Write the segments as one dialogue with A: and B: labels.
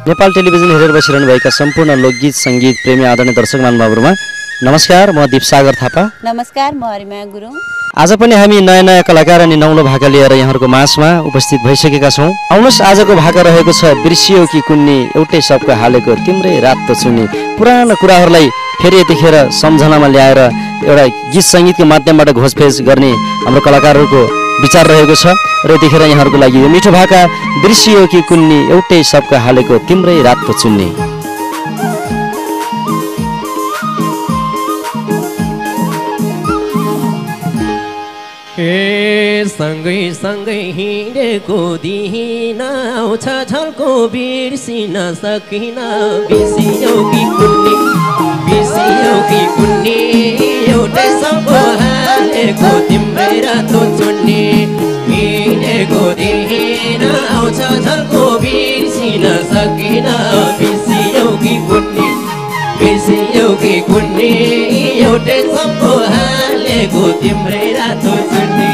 A: Nepal television हेरेर बसिरहनुभएका सम्पूर्ण लोकगीत संगीत प्रेमी आदरणीय दर्शक महानुभावहरुमा नमस्कार। म दीपसागर थापा।
B: नमस्कार, म हरिमाया गुरुङ।
A: आज पनि हामी नयाँ नयाँ कलाकार अनि नौलो भाका लिएर यहाँहरुको माझमा उपस्थित भइसकेका छौं। आउनुस आजको भाका रहेको छ बिर्सियो कि कुन्नी एउटै सबको हालेको तिम्रै रात त चुन्नी। पुरानो कुराहरुलाई फेरि यतिखेर सम्झनामा ल्याएर एउटा गीत संगीतको माध्यमबाट घोषपेश गर्ने हाम्रो कलाकारहरुको विचार रहेको छ र यतिखेर यहाँहरुको लागि यो मिठो भाका बिर्सियो कि कुन्नी एउटै सबको हालेको तिम्रै रात त चुन्नी।
C: सँगै सँगै हिँडेको दिन आउँछ झल्को बिर्सिन सकिन। बिर्सियो कि कुन्नी बिर्सियो कि कुन्नी एउटै सबको हालेको तिम्रै रातो चुन्नी। हिँडेको दिन आउँछ झल्को बिर्सिन सकिन। बिर्सियो कि कुन्नी बिर्सियो कि कुन्नी एउटै सबको हालेको तिम्रै रातो चुन्नी।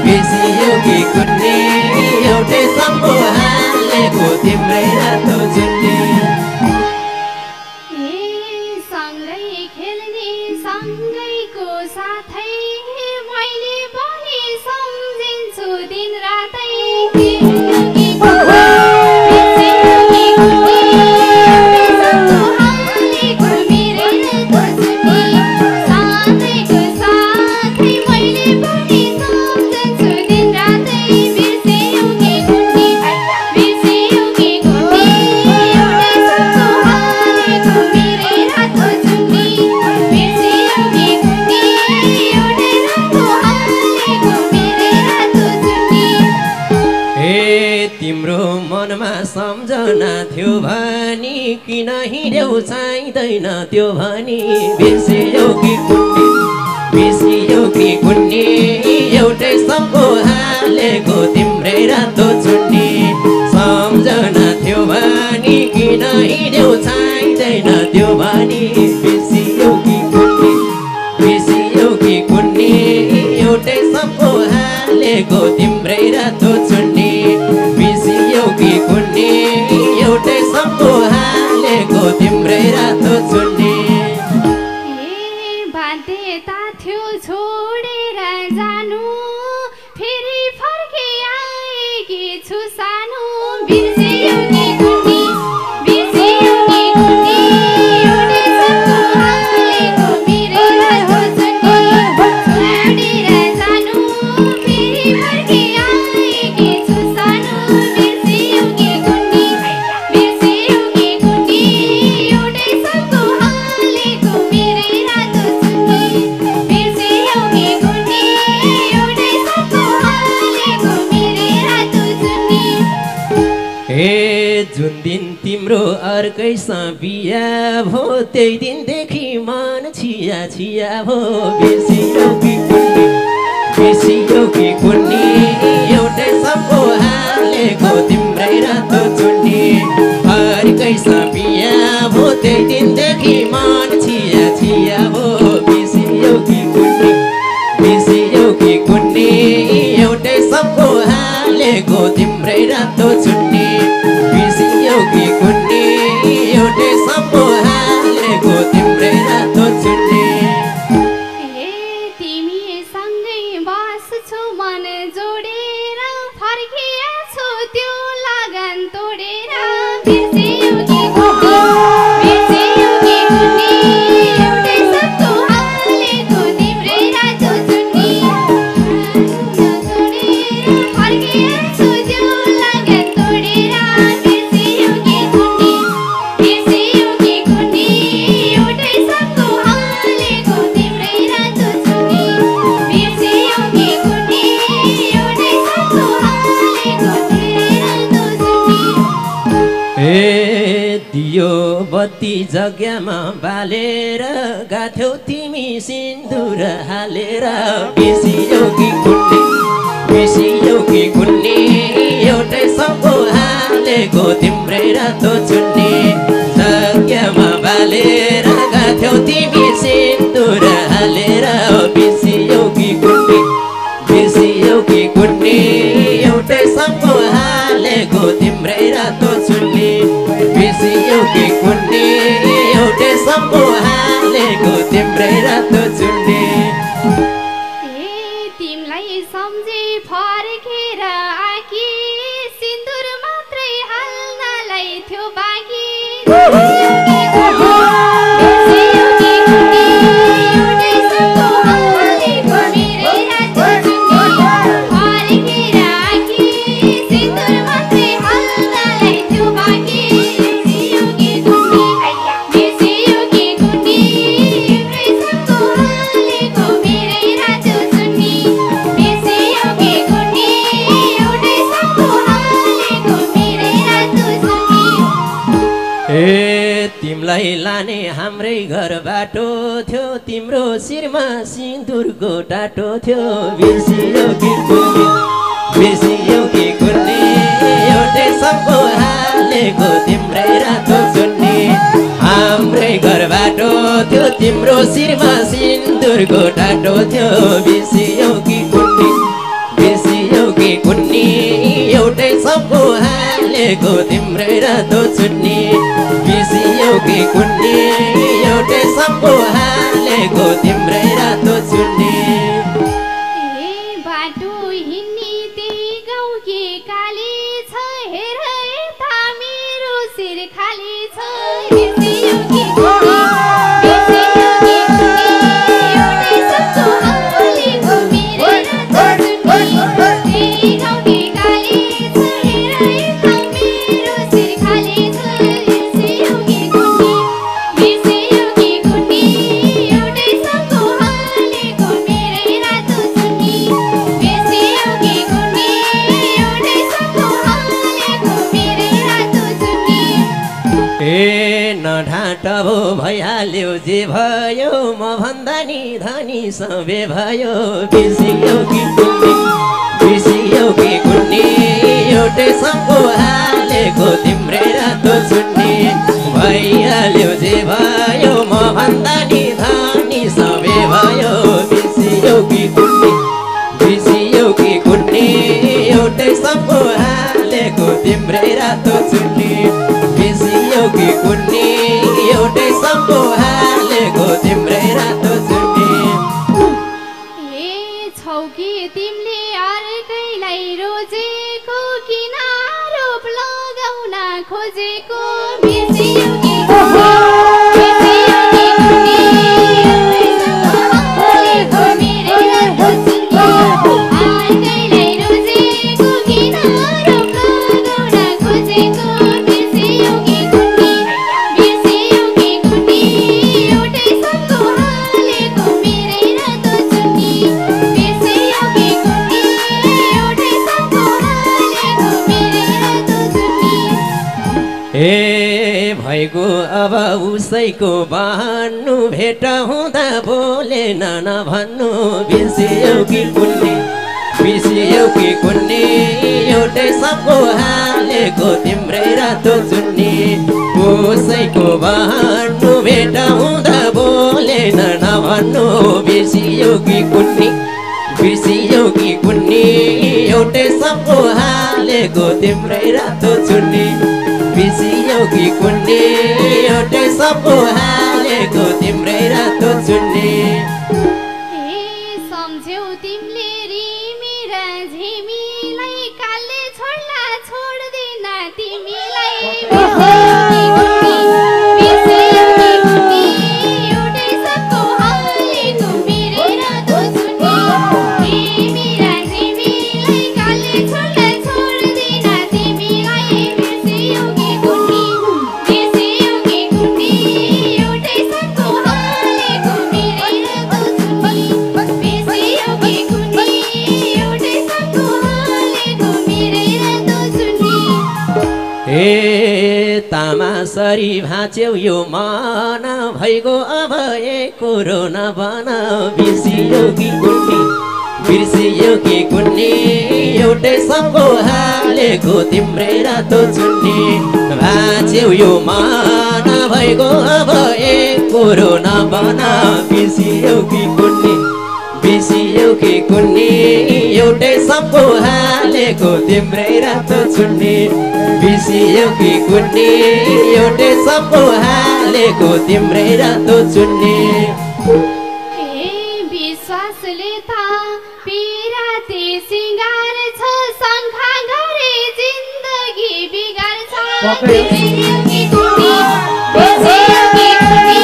C: बिर्सियो कि कुन्नी एउटै सबको हालेको तिम्रै रातो चुन्नी।
D: सँगै खेल्ने सँगैको साथै मैले पनि सम्झिन्छु दिन रातै।
C: सम्झना थियो भनी किन हिँड्यौ चाहिँदैन त्यो भनी। बिर्सियो कि कुन्नी बिर्सियो कि कुन्नी एउटै सबको हालेको तिम्रै रातो चुन्नी। सम्झना थियो भनी किन हिँड्यौ चाहिँदैन त्यो भनी। बिर्सियो कि कुन्नी बिर्सियो कि कुन्नी एउटै सबको हालेको तिम्रै रातो चुन्नी। बिर्सियो कि कुन्नी एउटै सबको हालेको तिम्रै रातो चुन्नी।
D: बाध्यता थियो छोडेर जानु फेरि फर्के आएकी छु सानो। बिर्सियो कि कुन्नी बिर्सियो कि कुन्नी एउटै सबको हालेको तिम्रै रातो चुन्नी। छोडेर जानु फेरि फर्के आएकी छु सानो। बिर्सियो कि कुन्नी बिर्सियो कि कुन्नी एउटै सबको हालेको तिम्रै रातो चुन्नी। बिर्सियो कि कुन्नी एउटै सबको हालेको तिम्रै रातो चुन्नी।
C: जुन दिन तिम्रो अर्कैसँग बिहा भो त्यही दिनदेखि मन छिया छिया भो। बिर्सियो कि कुन्नी बिर्सियो कि कुन्नी एउटै सबको हालेको तिम्रै रातो चुन्नी। अर्कैसँग बिहा भो त्यही दिनदेखि मन छिया छिया भो। बिर्सियो कि कुन्नी बिर्सियो कि कुन्नी एउटै सबको हालेको तिम्रै रातो चुन्नी। बिर्सियो कि कुन्नी एउटै सबको हालेको तिम्रै रातो चुन्नी।
D: तिमीसँगै बस्छु मन जोडेर फर्किया छु त्यो लगन तोडेर। बिर्सियो कि कुन्नी बिर्सियो कि कुन्नी एउटै सबको हालेको तिम्रै रातो चुन्नी। फर्किया छु त्यो लगन तोडेर। बिर्सियो कि कुन्नी बिर्सियो कि कुन्नी एउटै सबको हालेको तिम्रै रातो चुन्नी। बिर्सियो कि कुन्नी एउटै सबको हालेको तिम्रै रातो चुन्नी।
C: दियो बत्ती जग्गामा बालेर गाथ्यौ तिमी सिन्दुर हालेर। बिर्सियो कि कुन्नी बिर्सियो कि कुन्नी एउटै सबको हालेको तिम्रै रातो चुन्नी। जग्गामा बालेर गाथ्यौ तिमी सिन्दुर हालेर। बिर्सियो कि कुन्नी बिर्सियो कि कुन्नी एउटै सबको हालेको तिम्रै रातो चुन्नी। कि कुन्नी एउटै सम्पो हालेको तिम्रै रातो चुन्नी
D: तिमलाई सम्झे फर्केर आकी सिन्दुर मात्रै हाल्नलाई थियो बाँकी
C: तिमलाई लाने हाम्रै घर बाटो थियो तिम्रो शिरमा सिन्दुरको टाटो थियो बिर्सियो कि कुन्नी बिर्सियो कि कुन्नी एउटै सम्पो हालेको तिम्रै रातो चुन्नी हाम्रै घर बाटो थियो तिम्रो शिरमा सिन्दुरको टाटो थियो बिर्सियो कि कुन्नी बिर्सियो कि कुन्नी एउटै सम्पो हालेको तिम्रै रातो चुन्नी बिर्सियो कि कुन्नी एउटै सम्पो हालेको तिम्रै रातो चुन्नी
D: बाटो हिँड्ने त्यही गाउँ के काली छ हेर यता मेरो शिर खाली छ बिर्सियो कि कुन्नी बिर्सियो कि कुन्नी एउटै सम्पो हालेको मेरै रातो चुन्नी त्यही गाउँ के काली छ हेर यता मेरो शिर खाली छ बिर्सियो कि कुन्नी बिर्सियो कि कुन्नी एउटै सम्पो हालेको मेरै रातो चुन्नी बिर्सियो कि कुन्नी एउटै सम्पो हालेको मेरै रातो चुन्नी
C: नढाँट भो भइहाल्यो जे भयो म भन्दा नि धनी सबे भयो बिर्सियो कि कुन्नी बिर्सियो कि कुन्नी एउटै सम्पो हालेको तिम्रै रातो चुन्नी भइहाल्यो जे भयो म भन्दा नि धनी सबे भयो बिर्सियो कि कुन्नी बिर्सियो कि कुन्नी एउटै सम्पो हालेको तिम्रै रातो चुन्नी बिर्सियो कि कुन्नी एउटै सम्पो हालेको तिम्रै रातो चुन्नी
D: छौ कि तिमीले अर्कैलाई रोजेको किन आरोप लगाउन खोजेको बिर्सियो कि कुन्नी बिर्सियो कि कुन्नी एउटै सम्पो हालेको मेरै रातो चुन्नी अर्कैलाई रोजेको किन आरोप लगाउन खोजेको बिर्सियो कि कुन्नी बिर्सियो कि कुन्नी एउटै सम्पो हालेको मेरै रातो चुन्नी बिर्सियो कि कुन्नी एउटै सम्पो हालेको मेरै रातो चुन्नी
C: भइगयो अब उसैको भन्नु भेट हुँदा बोलेन नभन्नु बिर्सियो कि कुन्नी बिर्सियो कि कुन्नी एउटै सम्पो हालेको तिम्रै रातो चुन्नी उसैको भन्नु भेट हुँदा बोलेन नभन्नु बिर्सियो कि कुन्नी बिर्सियो कि कुन्नी एउटै सम्पो हालेको तिम्रै रातो चुन्नी बिर्सियो कि कुन्नी एउटै सम्पो हालेको तिम्रै रातो चुन्नी
D: सम्झ्यौ तिमीले रिमी र झिमीलाई कालले छोड्ला छोड्दिन तिमीलाई बिर्सियो कि कुन्नी एउटै सम्पो हालेको मेरै रातो चुन्नी रिमी र झिमीलाई कालले छोड्ला छोड्दिन तिमीलाई बिर्सियो कि कुन्नी बिर्सियो कि कुन्नी एउटै सम्पो हालेको मेरै रातो चुन्नी बिर्सियो कि कुन्नी एउटै सम्पो हालेको मेरै रातो चुन्नी
C: तामासरी भाँच्यौ यो मन भइगयो अब एक कुरो नभन बिर्सियो कि कुन्नी बिर्सियो कि कुन्नी एउटै सम्पो हालेको तिम्रै रातो चुन्नी भाँच्यौ यो मन भइगयो अब एक कुरो नभन बिर्सियो कि कुन्नी बिर्सियौ कि कुन्नी एउटै सबको हालेको तिम्रै रातो चुन्नी बिर्सियौ कि कुन्नी एउटै सबको हालेको तिम्रै रातो चुन्नी
D: विश्वासले त पिराती सिंगार छ शङ्खा गरे जिन्दगी बिगार्छ बिर्सियौ कि कुन्नी बिर्सियौ कि कुन्नी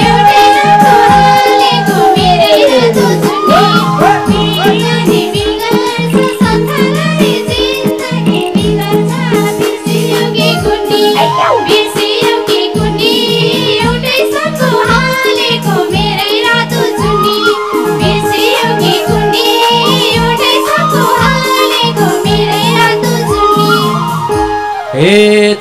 D: एउटै रातो हालेको मेरै रातो चुन्नी बिर्सियौ बिगार्छ शङ्खा गरे जिन्दगी बिगार्छ बिर्सियौ कि कुन्नी बिर्सियौ कि कुन्नी एउटै सबको हालेको मेरै रातो चुन्नी बिर्सियौ कि कुन्नी एउटै सबको हालेको मेरै रातो चुन्नी
C: हे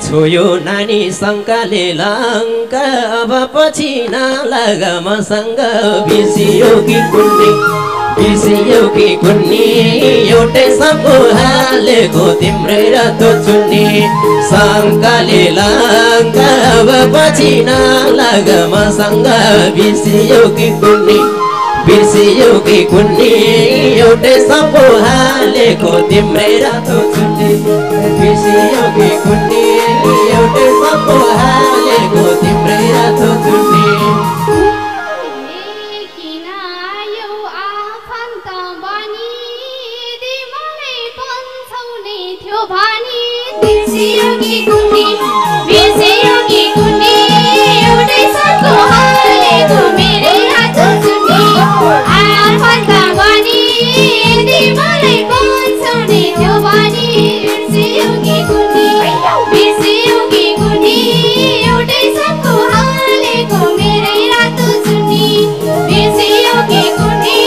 C: छोयो नानी शङ्काले लङ्का अब पछि नलाग मसँग बिर्सियौ कि कुन्नी बिर्सियौ कि कुन्नी एउटै सबको हालेको तिम्रै रातो चुन्नी शङ्काले लङ्का अब पछि नलाग मसँग बिर्सियौ कि कुन्नी बिर्सियौ कि कुन्नी एउटै सबको हालेको तिम्रै रातो चुन्नी बिर्सियौ कि कुन्नी एउटै सबको हालेको तिम्रै रातो चुन्नी
D: किन आयौ आफन्त बनी तिमीलाई पन्छाउने थियो भनी बिर्सियौ कि कुन्नी बिर्सियौ कि कुन्नी एउटै सबको हालेको मेरै रातो चुन्नी आफन्त बनी तिमीलाई पन्छाउने थियो भनी बिर्सियौ कि कुन्नी बिर्सियौ कि कुन्नी एउटै सबको हालेको मेरै रातो चुन्नी बिर्सियौ कि कुन्नी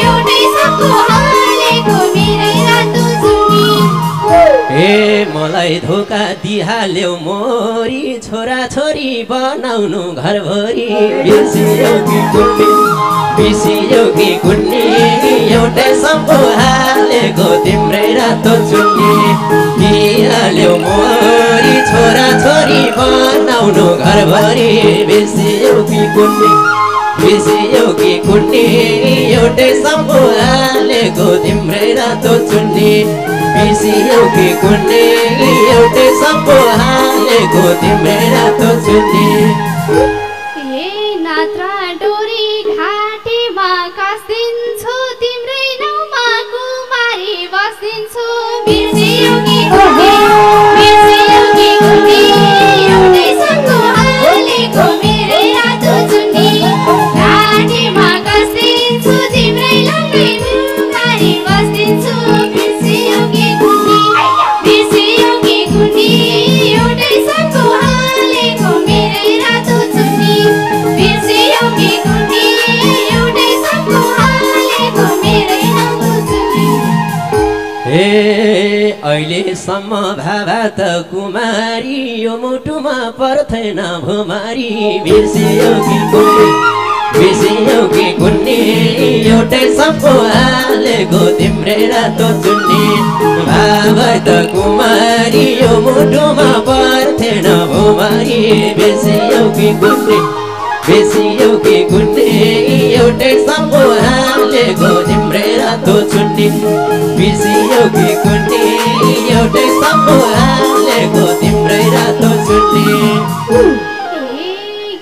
D: एउटै सबको हालेको मेरै रातो चुन्नी
C: हे मलाई धोका दिहाल्यौ मोरी छोरा छोरी बनाउनु घरभरि बिर्सियौ कि कुन्नी बिर्सियौ कि कुन्नी एउटै सबको हालेको तिम्रै रातो चुन्नी दिहाल्यौ मोरी छोरा छोरी बनाउनु घरभरि बिर्सियौ कि कुन्नी बिर्सियौ कि कुन्नी एउटै सबको हालेको तिम्रै रातो चुन्नी बिर्सियौ कि कुन्नी एउटै सबको हालेको तिम्रै रातो चुन्नी
D: हे नात्रा डोरी घाटीमा कास्दिन्छु तिम्रै नाउँमा कुमारी बस्दिन्छु बिर्सियौ कि कुन्नी बिर्सियौ कि कुन्नी एउटै सबको हालेको मेरै रातो चुन्नी घाटीमा कास्दिन्छु तिम्रै नाउँमा कुमारी बस्दिन्छु बिर्सियौ कि कुन्नी बिर्सियौ कि कुन्नी एउटै सबको हालेको मेरै रातो चुन्नी बिर्सियौ कि कुन्नी एउटै सबको हालेको मेरै रातो चुन्नी
C: हे अहिलेसम्म भाभा त कुमारी यो मुटुमा पर्थेन भुमारी बिर्सियौ कि कुन्नी बिर्सियौ कि कुन्नी एउटै सबको हालेको तिम्रै रातो चुन्नी भाभा त कुमारी यो मुटुमा पर्थेन भुमारी बिर्सियौ कि कुन्नी बिर्सियौ कि कुन्नी एउटै सबको हालेको तिम्रै रातो चुन्नी बिर्सियौ कि कुन्नी एउटै सबको हालेको तिम्रै रातो चुन्नी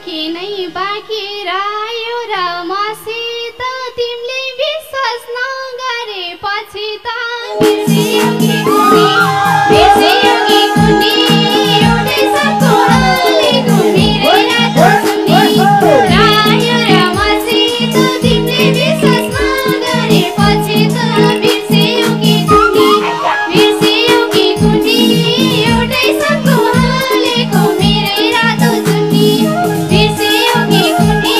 D: किनै बाँकी रह्यो र मसित तिमीले विश्वास नगरेपछि त बिर्सियौ कि कुन्नी बिर्सियौ कि कुन्नी एउटै सबको हालेको मेरै रातो चुन्नी रह्यो र मसित तिमीले विश्वास नगरेपछि त बिर्सियौ कि कुन्नी बिर्सियौ कि कुन्नी एउटै सबको हालेको मेरै रातो चुन्नी बिर्सियौ कि कुन्नी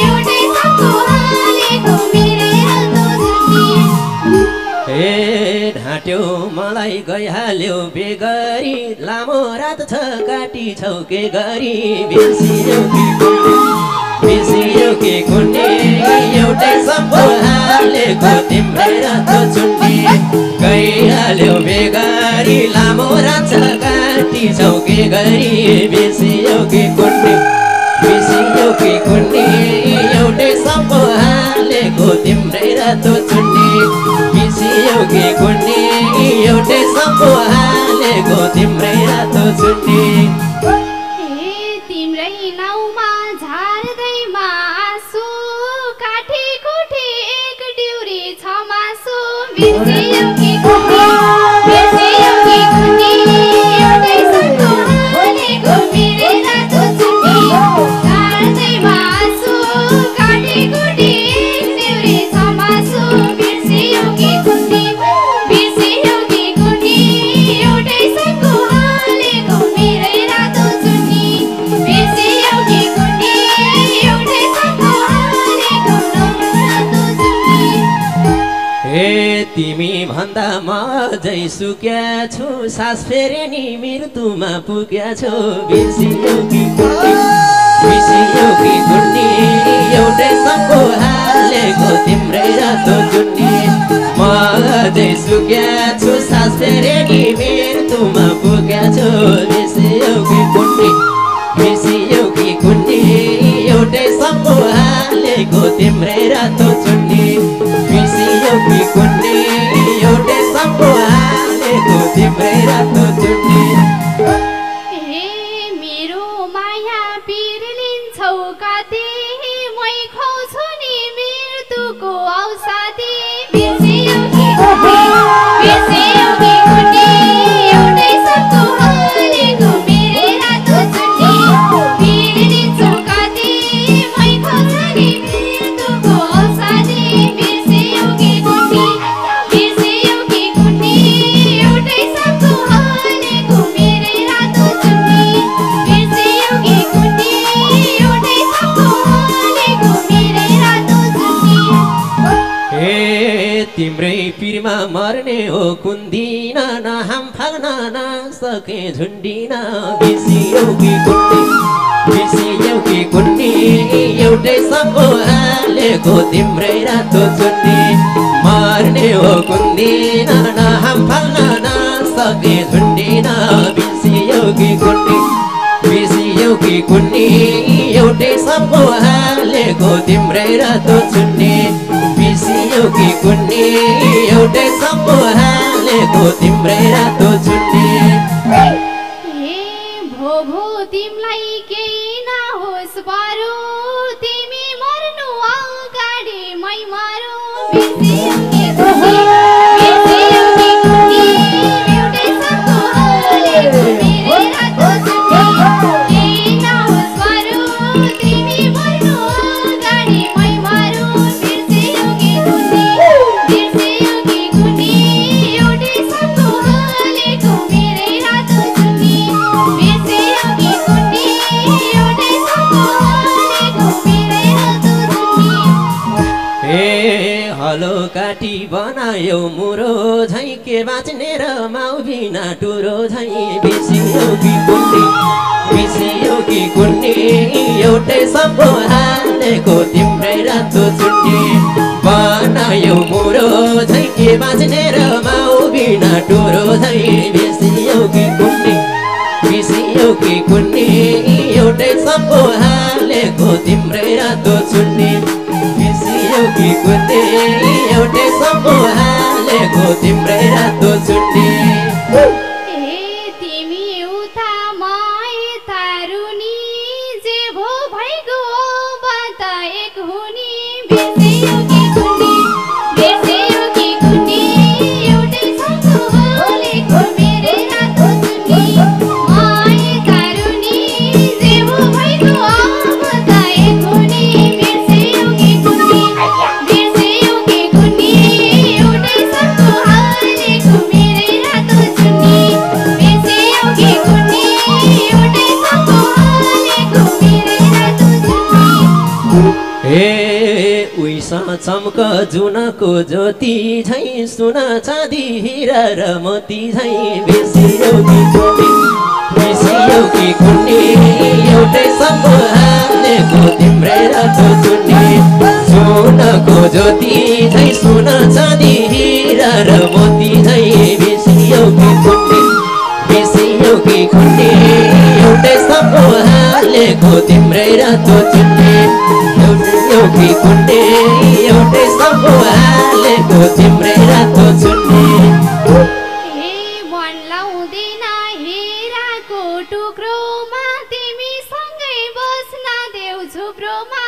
D: एउटै सबको हालेको मेरै रातो चुन्नी
C: हे ढाँट्यौ मलाई गइहाल्यौ बेगरी लामो रात छ काटी छौ के गरी बिर्सियौ कि कुन्नी बिर्सियौ कि कुन्नी एउटै सबको हालेको तिम्रै रातो चुन्नी गइहाल्यौ बेगरी लामो रात छ काटी छौ के गरी बिर्सियौ कि कुन्नी बिर्सियौ कि कुन्नी एउटै सबको हालेको तिम्रै रातो चुन्नी बिर्सियौ कि कुन्नी एउटै सम्पो हालेको तिम्रै रातो चुन्नी
D: तिम्रै नाउँमा झार्दैमा आँसु काठी कुठी एक ड्युरी छ मासु बिर्सियौ कि कुन्नी बिर्सियौ कि कुन्नी एउटै सम्पो हालेको मेरै रातो चुन्नी झार्दैमा आँसु काठी कुठी एक ड्युरी छ मासु बिर्सियौ कि कुन्नी बिर्सियौ कि कुन्नी एउटै सम्पो हालेको मेरै रातो चुन्नी बिर्सियौ कि कुन्नी एउटै सम्पो हालेको रातो चुन्नी
C: हे तिमी भन्दा म जै सुक्या छु सास फेरे नि मृत्युमा पुग्या छु बिर्सियौ कि कुन्नी बिर्सियौ कि कुन्नी एउटै सम्पो हालेको तिम्रै रातो चुन्नी म जै सुक्या छु सास फेरे नि मृत्युमा पुग्या छु बिर्सियौ कि कुन्नी बिर्सियौ कि कुन्नी एउटै सम्पो हालेको तिम्रै रातो चुन्नी बिर्सियौ कि कुन्नी एउटै सम्पो हालेको तिम्रै रातो चुन्नी
D: मेरो माया पिर लिन्छौ कति मै खुवाउँछु नि मृत्युको औषधि बिर्सियौ कि कुन्नी बिर्सियौ कि कुन्नी एउटै सम्पो हालेको मेरै रातो चुन्नी पिर लिन्छौ कति मै खुवाउँछु नि मृत्युको औषधि बिर्सियौ कि कुन्नी बिर्सियौ कि कुन्नी एउटै सम्पो हालेको मेरै रातो चुन्नी बिर्सियौ कि कुन्नी एउटै सम्पो हालेको मेरै रातो चुन्नी
C: हे तिम्रै पिरमा मर्ने हो कुन्दिन नहाम फाल्न नसके झुन्डिन बिर्सियौ कि कुन्नी बिर्सियौ कि कुन्नी एउटै सम्पो हालेको तिम्रै रातो चुन्नी मर्ने हो कुन्दिन नहाम फाल्न नसके झुन्डिन बिर्सियौ कि कुन्नी बिर्सियौ कि कुन्नी एउटै सम्पो हालेको तिम्रै रातो चुन्नी बिर्सियौ कि कुन्नी एउटै सम्पो हालेको तिम्रै रातो चुन्नी
D: भो तिमीलाई केही नहोस् बरु तिमी मर्नु अगाडि मै मरु बिर्सियौ कि कुन्नी बिर्सियौ कि कुन्नी एउटै सम्पो हालेको मेरै रातो चुन्नी केही नहोस् बरु तिमी मर्नु अगाडि मै मरु बिर्सियौ कि कुन्नी बिर्सियौ कि कुन्नी एउटै सम्पो हालेको मेरै रातो चुन्नी बिर्सियौ कि कुन्नी एउटै सम्पो हालेको मेरै रातो चुन्नी
C: हे हलो काटी बनायो मुरो झै के बाँच्ने र माउ बिना टुरो झै बिर्सियौ कि कुन्नी बिर्सियौ कि कुन्नी एउटै सम्पो हालेको तिम्रै रातो चुन्नी बनायो मुरो झै के बाँच्ने र माउ बिना टुरो झै बिर्सियौ कि कुन्नी बिर्सियौ कि कुन्नी एउटै सम्पो हालेको तिम्रै रातो चुन्नी बिर्सियौ कि कुन्नी एउटै सम्पो हालेको तिम्रै रातो चुन्नी
D: तिमी उता म यता रुनी जे भो भइगयो अब त एक हुनी बिर्सियौ कि कुन्नी बिर्सियौ कि कुन्नी एउटै सम्पो हालेको मेरै रातो चुन्नी म यता रुनी जे भो भइगयो अब त एक हुनी बिर्सियौ कि कुन्नी बिर्सियौ कि कुन्नी एउटै सम्पो हालेको मेरै रातो चुन्नी बिर्सियौ कि कुन्नी एउटै सम्पो हालेको मेरै रातो चुन्नी
C: हे उइस चम्क जुनको ज्योति झै सुन चाँदी हिरा र मोती झै बिर्सियौ कि कुन्नी बिर्सियौ कि कुन्नी एउटै सम्पो हालेको तिम्रै रातो चुन्नी सुनको ज्योति झै सुन चाँदी हिरा र मोती झै बिर्सियौ कि कुन्नी बिर्सियौ कि कुन्नी एउटै सम्पो हालेको तिम्रै रातो चुन्नी एउटै कि कुन्नी एउटै सम्पो सम्पो हालेको तिम्रै रातो चुन्नी
D: हे मन लाउँदैन हेराको टुक्रोमा तिमी सँगै बस्न देऊ झुप्रोमा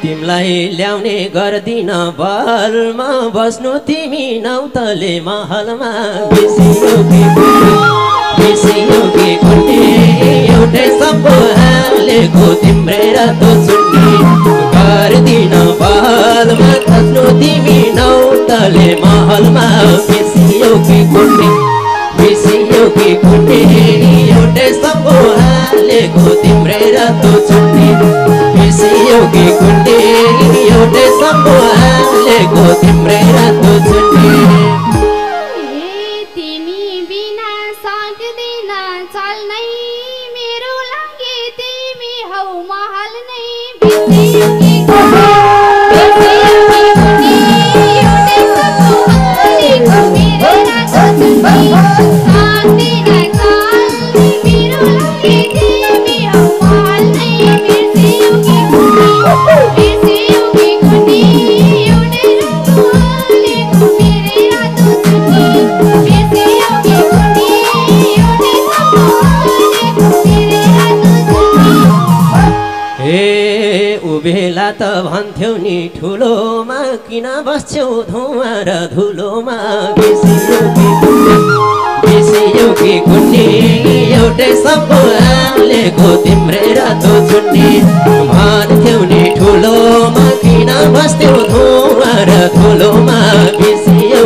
C: तिमलाई ल्याउने गर्दिन बलमा बस्नु तिमी नौतले महलमा बिसियो कि कुन्नी एउटै सम्पो हालेको तिम्रै रातो चुन्नी गर्दिन बलमा बस्नु तिमी नौतले महलमा बिसियो कि कुन्नी एउटै सम्पो हालेको तिम्रै रातो चुन्नी बिसियो कि कुन्नी एउटै सम्पो हालेको तिम्रै रातो चुन्नी
D: तिमी बिना सक्दिन चल्नै मेरो लागि तिमी हौ महल नै बिसियो कि कुन्नी एउटै सम्पो हालेको तिम्रै रातो चुन्नी
C: बेला त भन्थ्यौ नि ठुलोमा किन बस्छौ धुवा र धुलोमा बिसियो कि कुन्नी एउटै सम्पो हालेको तिम्रै रातो चुन्नी भन्थ्यौ नि ठुलोमा किन बस्थ्यौ धुवा र धुलोमा बिसियो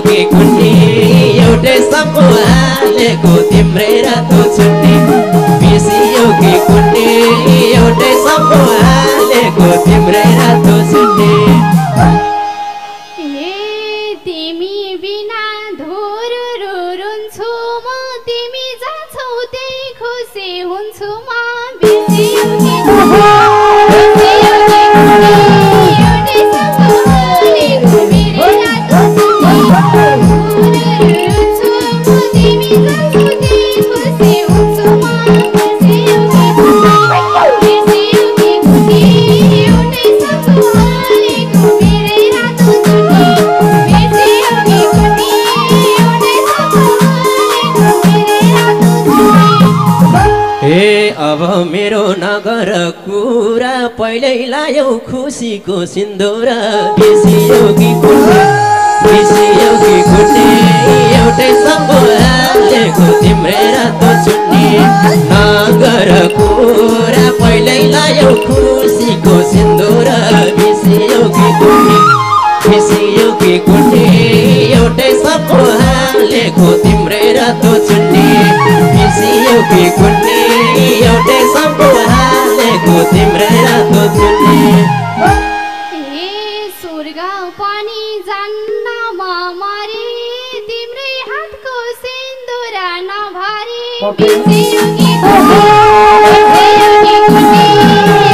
C: कि कुन्नी एउटै सम्पो हालेको तिम्रै रातो चुन्नी बिसियो कि कुन्नी एउटै सम्पो हालेको तिम्रै रातो चुन्नी
D: तिमी बिना धुरुरु रुन्छु म तिमी जान्छौ त्यही खुसी हुन्छु म बिसियो कि एउटै सम्पो हालेको तिम्रै रातो चुन्नी रुन्छु म तिमी जान्छौ त्यही खुसी हुन्छु म
C: अब मेरो नगर कुरा पहिल्यै लायौ खुसीको सिन्दुर बिसियो कि कुन्नी एउटै सम्पो हालेको तिम्रै रातो चुन्नी नगर कुरा पहिल्यै लायौ खुसीको सिन्दुर बिसियो कि कुन्नी एउटै सम्पो हालेको तिम्रै रातो चुन्नी बिसियो कि कुन्नी एउटै सम्पो हालेको तिम्रै रातो चुन्नी
D: स्वर्ग पनि जान्न म मरे तिम्रै हातको सिन्दुर नभरे बिसियो कि कुन्नी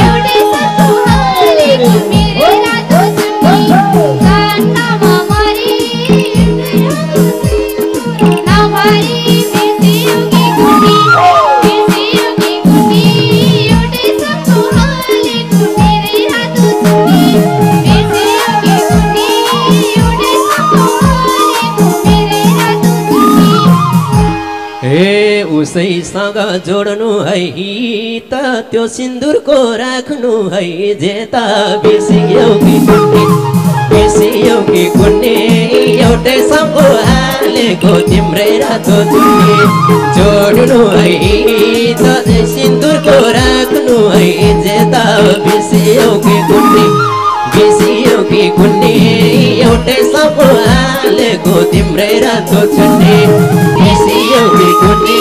D: एउटै सम्पो हालेको तिम्रै रातो चुन्नी जान्न म मरे नभरे बिसियो कि कुन्नी एउटै सम्पो हालेको तिम्रै रातो चुन्नी बिसियो कि कुन्नी एउटै सम्पो हालेको तिम्रै रातो चुन्नी
C: उसैसँग जोड्नु है त त्यो सिन्दुरको राख्नु है जेता बिसियो कि कुन्नी एउटै सम्पो हालेको तिम्रै रातो चुन्नी जोड्नु है त सिन्दुरको राख्नु है जेता बिसियो कि कुन्नी एउटै सम्पो हालेको तिम्रै रातो चुन्नी बिसियो कि कुन्नी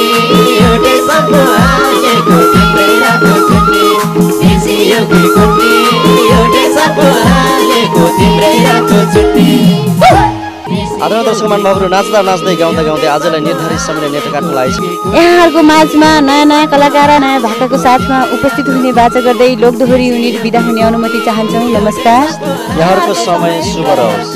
C: एउटै सम्पो हालेको तिम्रै रातो चुन्नी बिसियो कि कुन्नी एउटै सम्पो हालेको
A: आदरणीय दर्शक महानुभावहरू नाच्दा नाच्दै गाउँदा गाउँदै आजलाई निर्धारित समयले नेटो काट्न लागेको छ।
B: यहाँहरूको माझमा नयाँ नयाँ कलाकार र नयाँ भाकाको साथमा उपस्थित हुने बाचा गर्दै लोकदोहोरी युनिट बिदा हुने अनुमति चाहन्छौँ। नमस्कार।
A: यहाँहरूको समय शुभ रहोस्।